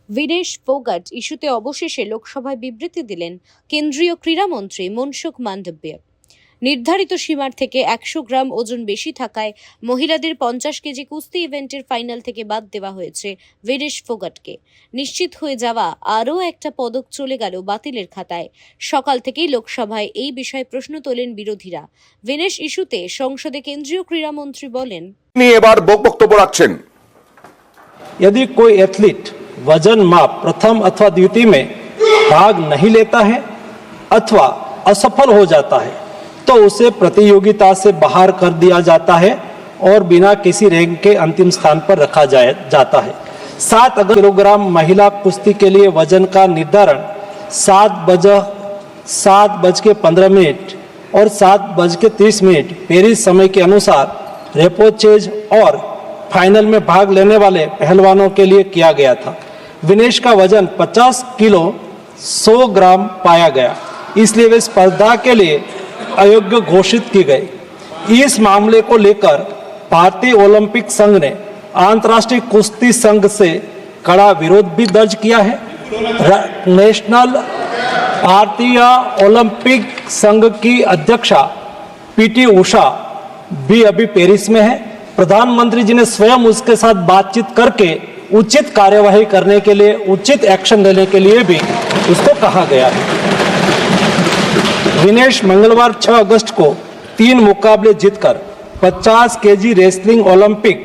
विनेश फोगाट इस्यूते अवशेषे लोकसभाय बिबृति दिलेन केंद्रीय क्रीड़ामंत्री मनसुख मांडव्य। निर्धारित सीमार थेके 100 ग्राम ओजन बेशी थाकाय महिलादेर 50 केजी कुस्ती इवेंटेर फाइनल थेके बाद देवा हयेछे विनेश फोगाटके। निश्चित हये जावा आरो एकटा पदक चले गेल बातिलेर खाताय। सकाल थेकेई लोकसभाय एई विषये प्रश्न তোলেন বিরোধীরা। विनेश इस्यूते संसदे केंद्रीय क्रीड़ामंत्री बोलेन, এবার বক্তব্য রাখছেন। यदि कोई एथलीट वजन माप प्रथम अथवा द्वितीय में भाग नहीं लेता है अथवा असफल हो जाता है तो उसे प्रतियोगिता से बाहर कर दिया जाता है और बिना किसी रैंक के अंतिम स्थान पर रखा जाता है। 7 किलोग्राम महिला कुश्ती के लिए वजन का निर्धारण 7:15 और 7:30 पेरिस समय के अनुसार रेपोचेज और फाइनल में भाग लेने वाले पहलवानों के लिए किया गया था। विनेश का वजन 50 किलो 100 ग्राम पाया गया, इसलिए वे स्पर्धा के लिए अयोग्य घोषित की गई। इस मामले को लेकर भारतीय ओलंपिक संघ ने अंतर्राष्ट्रीय कुश्ती संघ से कड़ा विरोध भी दर्ज किया है। नेशनल भारतीय ओलंपिक संघ की अध्यक्षा पीटी उषा भी अभी पेरिस में है। प्रधानमंत्री जी ने स्वयं उसके साथ बातचीत करके उचित कार्यवाही करने के लिए, उचित एक्शन लेने के लिए भी उसको कहा गया है। विनेश मंगलवार 6 अगस्त को 3 मुकाबले जीतकर 50 केजी रेसलिंग ओलंपिक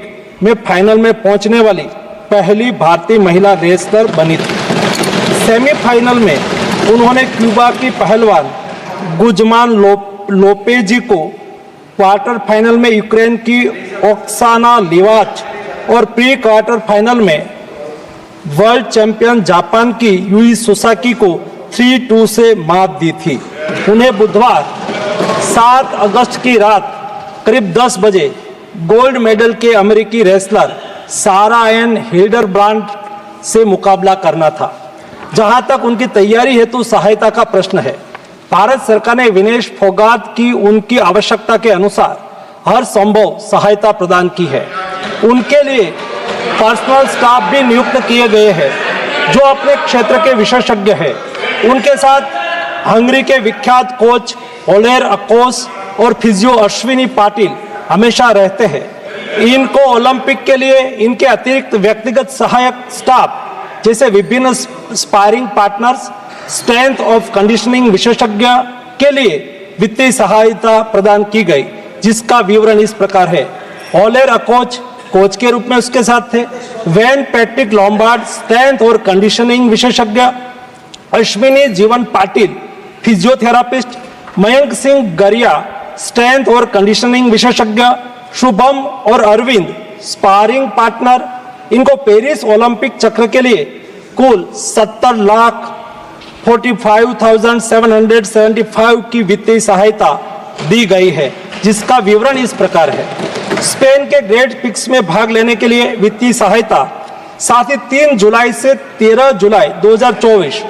में फाइनल में पहुंचने वाली पहली भारतीय महिला रेसलर बनी थी। सेमीफाइनल में उन्होंने क्यूबा की पहलवान गुजमान लोपेजी को, क्वार्टर फाइनल में यूक्रेन की ओक्साना लिवाच और प्री क्वार्टर फाइनल में वर्ल्ड चैंपियन जापान की यूई सुसाकी को 3-2 से मात दी थी। उन्हें बुधवार 7 अगस्त की रात करीब 10 बजे गोल्ड मेडल के अमेरिकी रेसलर सारा एन हिल्डरब्रांड से मुकाबला करना था। जहां तक उनकी तैयारी हेतु सहायता का प्रश्न है, भारत सरकार ने विनेश फोगाट की उनकी आवश्यकता के अनुसार हर संभव सहायता प्रदान की है। उनके लिए पर्सनल स्टाफ भी नियुक्त किए गए हैं जो अपने क्षेत्र के विशेषज्ञ हैं। उनके साथ हंगरी के विख्यात कोच ओलेर अकोस और फिजियो अश्विनी पाटिल हमेशा रहते हैं। इनको ओलंपिक के लिए इनके अतिरिक्त व्यक्तिगत सहायक स्टाफ जैसे विभिन्न sparring partners, strength of conditioning विशेषज्ञ के लिए वित्तीय सहायता प्रदान की गई, जिसका विवरण इस प्रकार है। ओलेर अकोच कोच के रूप में उसके साथ थे, वेन पैट्रिक लॉम्बार्ड स्ट्रेंथ और कंडीशनिंग विशेषज्ञ, अश्विनी जीवन पाटिल फिजियोथेरापिस्ट, मयंक सिंह गरिया स्ट्रेंथ और कंडीशनिंग विशेषज्ञ, शुभम और अरविंद स्पारिंग पार्टनर। इनको पेरिस ओलंपिक चक्र के लिए कुल 70,45,775 की वित्तीय सहायता दी गई है, जिसका विवरण इस प्रकार है। स्पेन के ग्रेट पिक्स में भाग लेने के लिए वित्तीय सहायता, साथ ही 3 जुलाई से 13 जुलाई 2024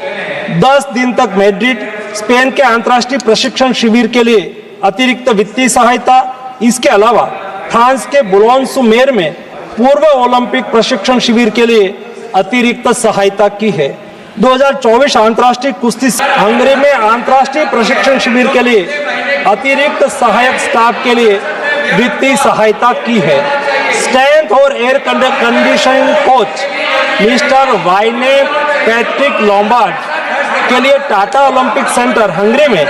10 दिन तक मैड्रिड स्पेन के अंतर्राष्ट्रीय प्रशिक्षण शिविर के लिए अतिरिक्त वित्तीय सहायता। इसके अलावा फ्रांस के बुलोन-sur-mer में पूर्व ओलंपिक प्रशिक्षण शिविर के लिए अतिरिक्त सहायता की है। 2024 अंतर्राष्ट्रीय कुश्ती हंगरी में अंतर्राष्ट्रीय प्रशिक्षण शिविर के लिए अतिरिक्त सहायक स्टाफ के लिए वित्तीय सहायता की है। स्ट्रेंथ और air conditioning coach mister Wayne Patrick Lombard के लिए टाटा ओलंपिक सेंटर हंगरी में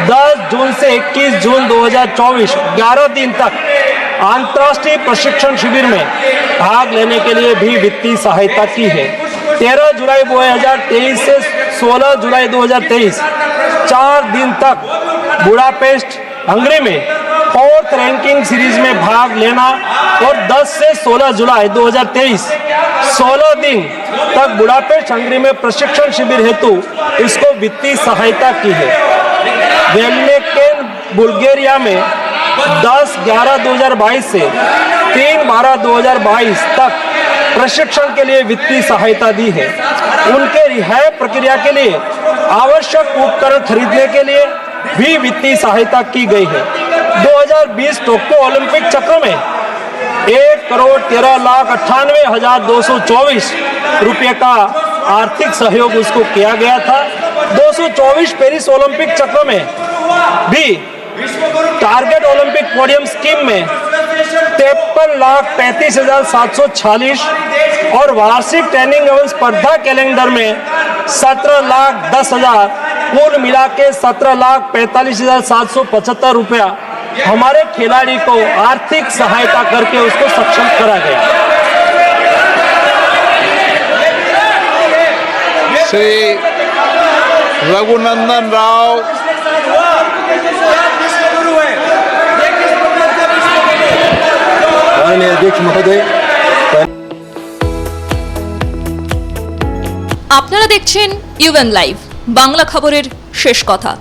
10 जून से 21 जून 2024 11 दिन तक अंतर्राष्ट्रीय प्रशिक्षण शिविर में भाग लेने के लिए भी वित्तीय सहायता की है। 13 जुलाई 2023 से 16 जुलाई 2023 4 दिन तक बुडापेस्ट हंगरी में 4th रैंकिंग सीरीज में भाग लेना और 10 से 16 जुलाई 2023 16 दिन तक बुडापेस्ट हंगरी में प्रशिक्षण शिविर हेतु इसको वित्तीय सहायता की है। वेलमेकेन बुल्गारिया में 10/11/2022 से 3/12/2022 तक प्रशिक्षण के लिए वित्तीय सहायता दी है। उनके रिहाई प्रक्रिया के लिए आवश्यक उपकरण खरीदने के लिए भी वित्तीय सहायता की गई है। 2020 टोक्यो ओलंपिक चक्र में 1,13,98,224 रुपये का आर्थिक सहयोग उसको किया गया था। 224 पेरिस ओलंपिक चक्र में भी टारगेट ओलंपिक पोडियम स्कीम में 53,35,746 और वार्षिक ट्रेनिंग एवं स्पर्धा कैलेंडर में 17,10,000 कुल मिला के 17,45,775 रुपया हमारे खिलाड़ी को आर्थिक सहायता करके उसको सक्षम करा गया। श्री रघुनंदन राव माननीय अध्यक्ष महोदय, আপনারা দেখছেন ইউএন লাইভ, বাংলা খবরের শেষ কথা।